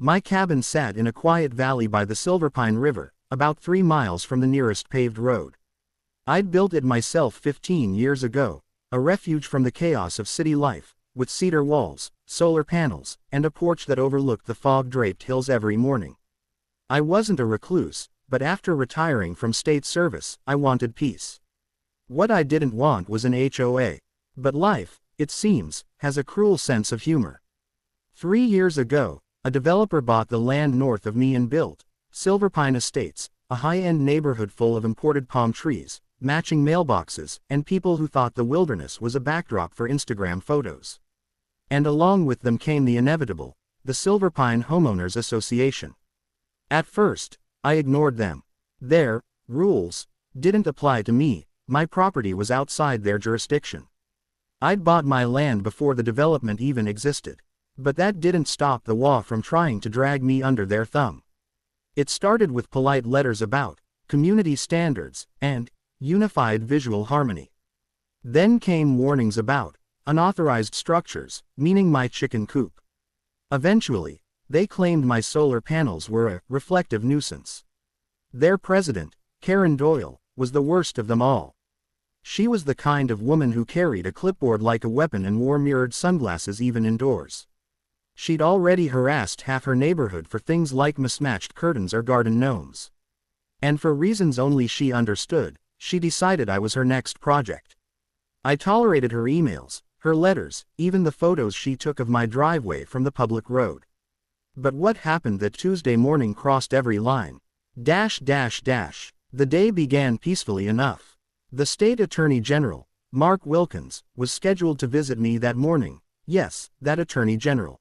My cabin sat in a quiet valley by the Silverpine River, about 3 miles from the nearest paved road. I'd built it myself 15 years ago, a refuge from the chaos of city life, with cedar walls, solar panels, and a porch that overlooked the fog-draped hills every morning. I wasn't a recluse, but after retiring from state service, I wanted peace. What I didn't want was an HOA. But life, it seems, has a cruel sense of humor. 3 years ago, a developer bought the land north of me and built Silverpine Estates, a high-end neighborhood full of imported palm trees, matching mailboxes, and people who thought the wilderness was a backdrop for Instagram photos. And along with them came the inevitable, the Silverpine Homeowners Association. At first, I ignored them. Their rules didn't apply to me. My property was outside their jurisdiction. I'd bought my land before the development even existed. But that didn't stop the HOA from trying to drag me under their thumb. It started with polite letters about community standards and unified visual harmony. Then came warnings about unauthorized structures, meaning my chicken coop. Eventually, they claimed my solar panels were a reflective nuisance. Their president, Karen Doyle, was the worst of them all. She was the kind of woman who carried a clipboard like a weapon and wore mirrored sunglasses even indoors. She'd already harassed half her neighborhood for things like mismatched curtains or garden gnomes. And for reasons only she understood, she decided I was her next project. I tolerated her emails, her letters, even the photos she took of my driveway from the public road. But what happened that Tuesday morning crossed every line. The day began peacefully enough. The state attorney general, Mark Wilkins, was scheduled to visit me that morning. Yes, that attorney general.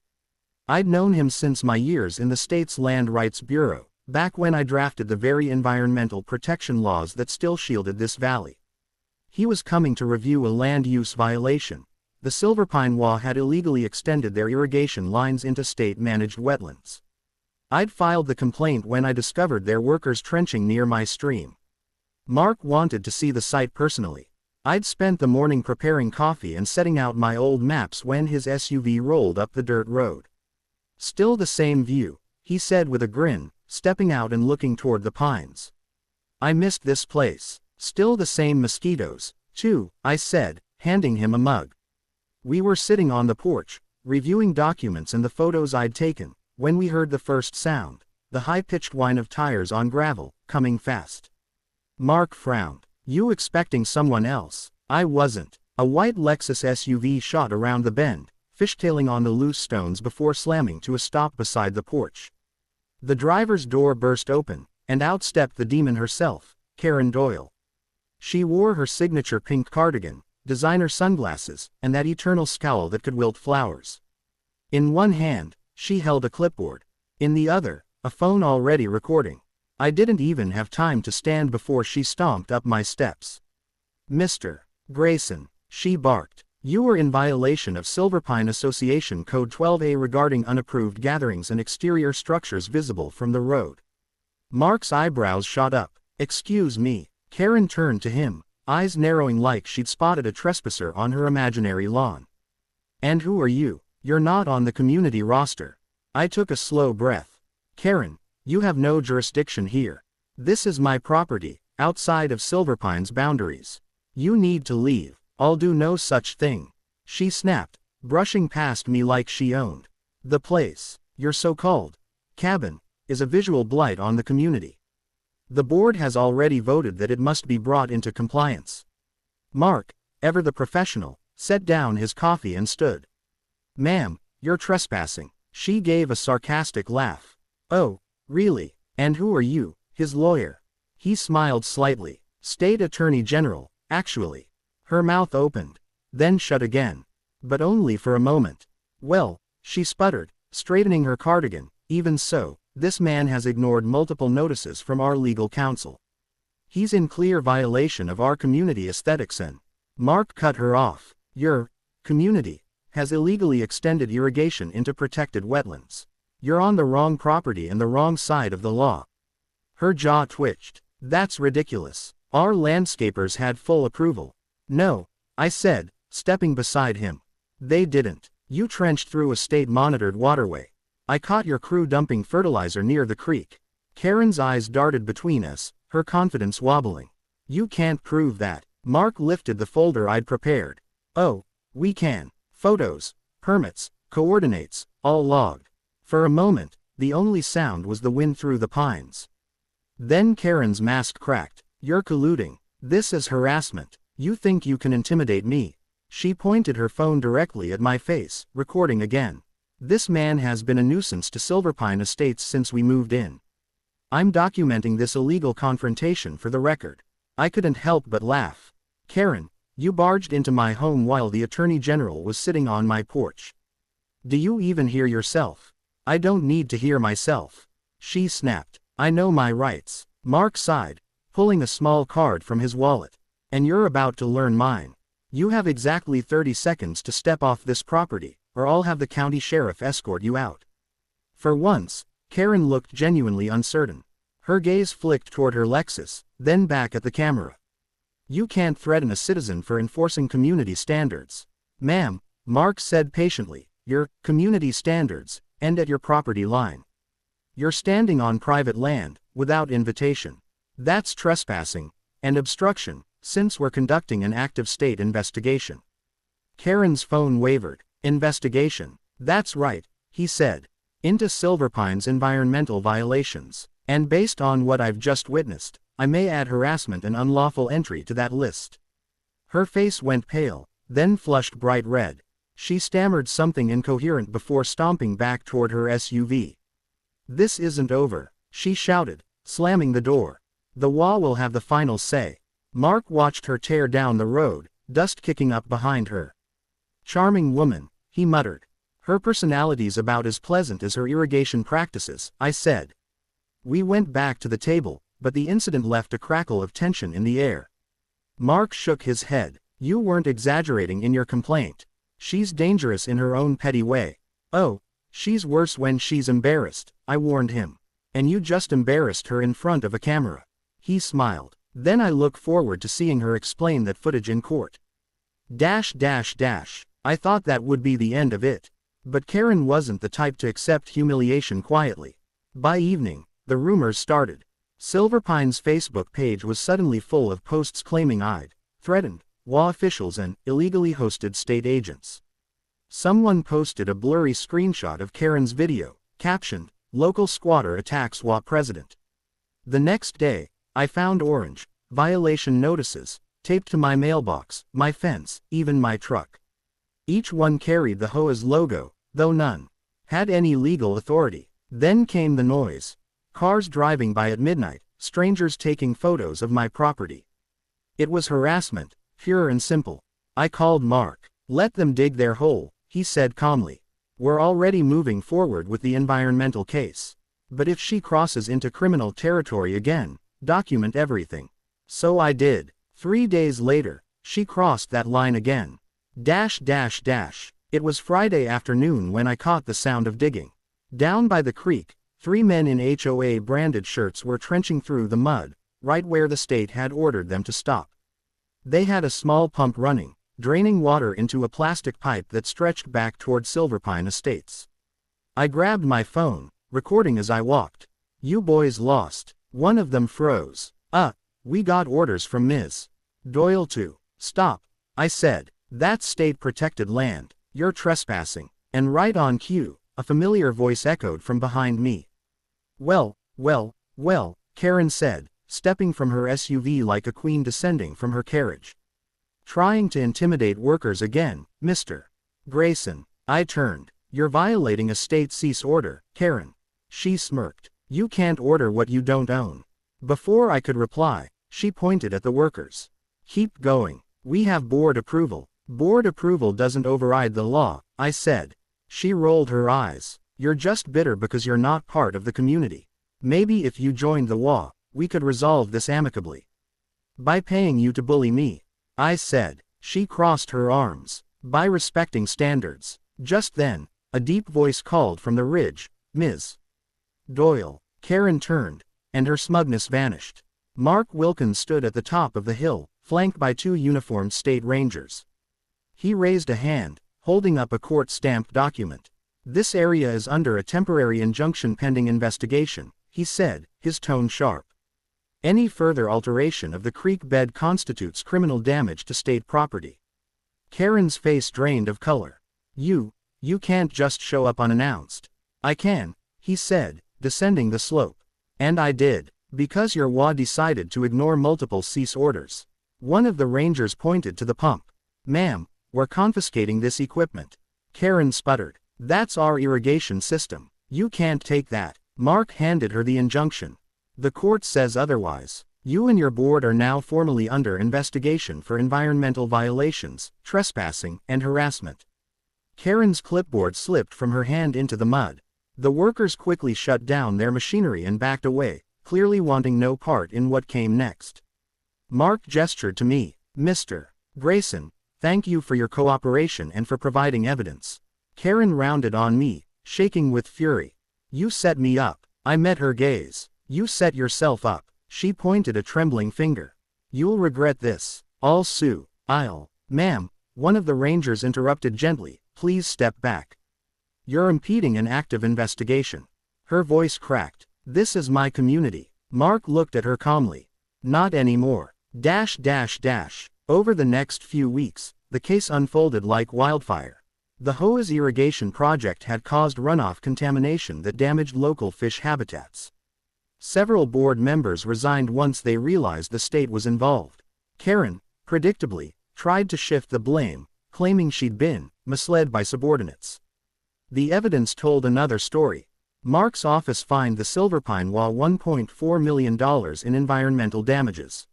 I'd known him since my years in the state's Land Rights Bureau, back when I drafted the very environmental protection laws that still shielded this valley. He was coming to review a land use violation. The Silverpine HOA had illegally extended their irrigation lines into state-managed wetlands. I'd filed the complaint when I discovered their workers trenching near my stream. Mark wanted to see the site personally. I'd spent the morning preparing coffee and setting out my old maps when his SUV rolled up the dirt road. "Still the same view," he said with a grin, stepping out and looking toward the pines. "I missed this place." "Still the same mosquitoes, too," I said, handing him a mug. We were sitting on the porch, reviewing documents and the photos I'd taken, when we heard the first sound, the high-pitched whine of tires on gravel, coming fast. Mark frowned. "You expecting someone else?" I wasn't. A white Lexus SUV shot around the bend, fishtailing on the loose stones before slamming to a stop beside the porch. The driver's door burst open, and out stepped the demon herself, Karen Doyle. She wore her signature pink cardigan, designer sunglasses, and that eternal scowl that could wilt flowers. In one hand, she held a clipboard. In the other, a phone already recording. I didn't even have time to stand before she stomped up my steps. "Mr. Grayson," she barked, "you were in violation of Silverpine Association Code 12A regarding unapproved gatherings and exterior structures visible from the road." Mark's eyebrows shot up. "Excuse me." Karen turned to him, eyes narrowing like she'd spotted a trespasser on her imaginary lawn. "And who are you? You're not on the community roster." I took a slow breath. "Karen, you have no jurisdiction here. This is my property, outside of Silverpine's boundaries. You need to leave." "I'll do no such thing," she snapped, brushing past me like she owned the place. "Your so-called cabin is a visual blight on the community. The board has already voted that it must be brought into compliance." Mark, ever the professional, set down his coffee and stood. "Ma'am, you're trespassing." She gave a sarcastic laugh. "Oh, really? And who are you?" "His lawyer." He smiled slightly. "State Attorney General, actually." Her mouth opened, then shut again. But only for a moment. "Well," she sputtered, straightening her cardigan, "even so, this man has ignored multiple notices from our legal counsel. He's in clear violation of our community aesthetics and—" Mark cut her off. "Your community has illegally extended irrigation into protected wetlands. You're on the wrong property and the wrong side of the law." Her jaw twitched. "That's ridiculous. Our landscapers had full approval." "No," I said, stepping beside him. "They didn't. You trenched through a state-monitored waterway." I caught your crew dumping fertilizer near the creek. Karen's eyes darted between us, her confidence wobbling. You can't prove that. Mark lifted the folder I'd prepared. Oh, we can. Photos, permits, coordinates, all logged. For a moment, the only sound was the wind through the pines. Then Karen's mask cracked. You're colluding. This is harassment. You think you can intimidate me? She pointed her phone directly at my face, recording again. This man has been a nuisance to Silverpine Estates since we moved in. I'm documenting this illegal confrontation for the record. I couldn't help but laugh. Karen, you barged into my home while the Attorney General was sitting on my porch. Do you even hear yourself? I don't need to hear myself. She snapped. I know my rights. Mark sighed, pulling a small card from his wallet. And you're about to learn mine. You have exactly 30 seconds to step off this property, or I'll have the county sheriff escort you out. For once, Karen looked genuinely uncertain. Her gaze flicked toward her Lexus, then back at the camera. You can't threaten a citizen for enforcing community standards. Ma'am, Mark said patiently, your community standards end at your property line. You're standing on private land, without invitation. That's trespassing, and obstruction, since we're conducting an active state investigation. Karen's phone wavered. Investigation. That's right, he said. Into Silverpine's environmental violations. And based on what I've just witnessed, I may add harassment and unlawful entry to that list. Her face went pale, then flushed bright red. She stammered something incoherent before stomping back toward her SUV. This isn't over, she shouted, slamming the door. The HOA will have the final say. Mark watched her tear down the road, dust kicking up behind her. Charming woman, he muttered. Her personality's about as pleasant as her irrigation practices, I said. We went back to the table, but the incident left a crackle of tension in the air. Mark shook his head. You weren't exaggerating in your complaint. She's dangerous in her own petty way. Oh, she's worse when she's embarrassed, I warned him. And you just embarrassed her in front of a camera. He smiled. Then I look forward to seeing her explain that footage in court. I thought that would be the end of it. But Karen wasn't the type to accept humiliation quietly. By evening, the rumors started. Silverpine's Facebook page was suddenly full of posts claiming I'd threatened HOA officials and illegally hosted state agents. Someone posted a blurry screenshot of Karen's video, captioned, "Local squatter attacks HOA president." The next day, I found orange violation notices taped to my mailbox, my fence, even my truck. Each one carried the HOA's logo, though none had any legal authority. Then came the noise. Cars driving by at midnight, strangers taking photos of my property. It was harassment, pure and simple. I called Mark. Let them dig their hole, he said calmly. We're already moving forward with the environmental case. But if she crosses into criminal territory again, document everything. So I did. 3 days later, she crossed that line again. It was Friday afternoon when I caught the sound of digging. Down by the creek, 3 men in HOA branded shirts were trenching through the mud, right where the state had ordered them to stop. They had a small pump running, draining water into a plastic pipe that stretched back toward Silverpine Estates. I grabbed my phone, recording as I walked. You boys lost. One of them froze. We got orders from Ms. Doyle to stop. I said, that's state-protected land. You're trespassing. And right on cue, a familiar voice echoed from behind me. Well, Karen said, stepping from her SUV like a queen descending from her carriage. Trying to intimidate workers again, Mr. Grayson. I turned. You're violating a state cease order, Karen. She smirked. You can't order what you don't own. Before I could reply, she pointed at the workers. Keep going. We have board approval. Board approval doesn't override the law, I said. She rolled her eyes. You're just bitter because you're not part of the community. Maybe if you joined the HOA, we could resolve this amicably. By paying you to bully me, I said. She crossed her arms. By respecting standards. Just then, a deep voice called from the ridge, Ms. Doyle. Karen turned, and her smugness vanished. Mark Wilkins stood at the top of the hill, flanked by 2 uniformed state rangers. He raised a hand, holding up a court-stamped document. This area is under a temporary injunction pending investigation, he said, his tone sharp. Any further alteration of the creek bed constitutes criminal damage to state property. Karen's face drained of color. You can't just show up unannounced. I can, he said, descending the slope. And I did, because your HOA decided to ignore multiple cease orders. One of the rangers pointed to the pump. Ma'am, we're confiscating this equipment. Karen sputtered. That's our irrigation system. You can't take that. Mark handed her the injunction. The court says otherwise. You and your board are now formally under investigation for environmental violations, trespassing, and harassment. Karen's clipboard slipped from her hand into the mud. The workers quickly shut down their machinery and backed away, clearly wanting no part in what came next. Mark gestured to me. Mr. Grayson, thank you for your cooperation and for providing evidence. Karen rounded on me, shaking with fury. You set me up. I met her gaze. You set yourself up. She pointed a trembling finger. You'll regret this. I'll sue. Ma'am, one of the rangers interrupted gently, please step back. You're impeding an active investigation. Her voice cracked. This is my community. Mark looked at her calmly. Not anymore. Over the next few weeks, the case unfolded like wildfire. The HOA's irrigation project had caused runoff contamination that damaged local fish habitats. Several board members resigned once they realized the state was involved. Karen, predictably, tried to shift the blame, claiming she'd been misled by subordinates. The evidence told another story. Mark's office fined the Silverpine HOA $1.4 million in environmental damages.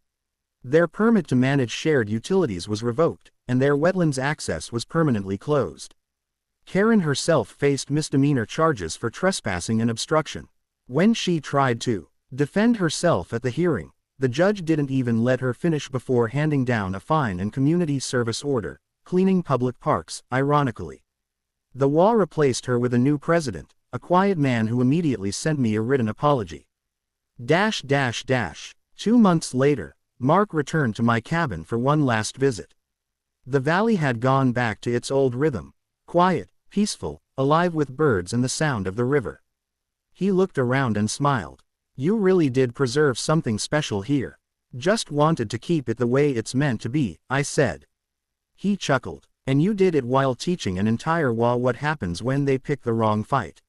Their permit to manage shared utilities was revoked, and their wetlands access was permanently closed. Karen herself faced misdemeanor charges for trespassing and obstruction. When she tried to defend herself at the hearing, the judge didn't even let her finish before handing down a fine and community service order, cleaning public parks, ironically. The HOA replaced her with a new president, a quiet man who immediately sent me a written apology. 2 months later, Mark returned to my cabin for one last visit. The valley had gone back to its old rhythm, quiet, peaceful, alive with birds and the sound of the river. He looked around and smiled. You really did preserve something special here. Just wanted to keep it the way it's meant to be, I said. He chuckled. And you did it while teaching an entire HOA what happens when they pick the wrong fight.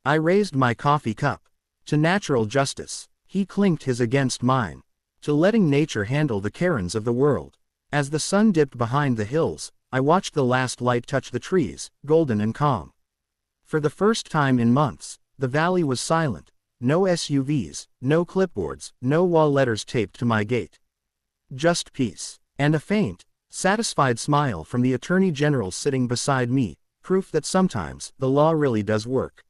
I raised my coffee cup. To natural justice. He clinked his against mine. To letting nature handle the Karens of the world. As the sun dipped behind the hills, I watched the last light touch the trees, golden and calm. For the first time in months, the valley was silent. No SUVs, no clipboards, no HOA letters taped to my gate. Just peace. And a faint, satisfied smile from the Attorney General sitting beside me, proof that sometimes the law really does work.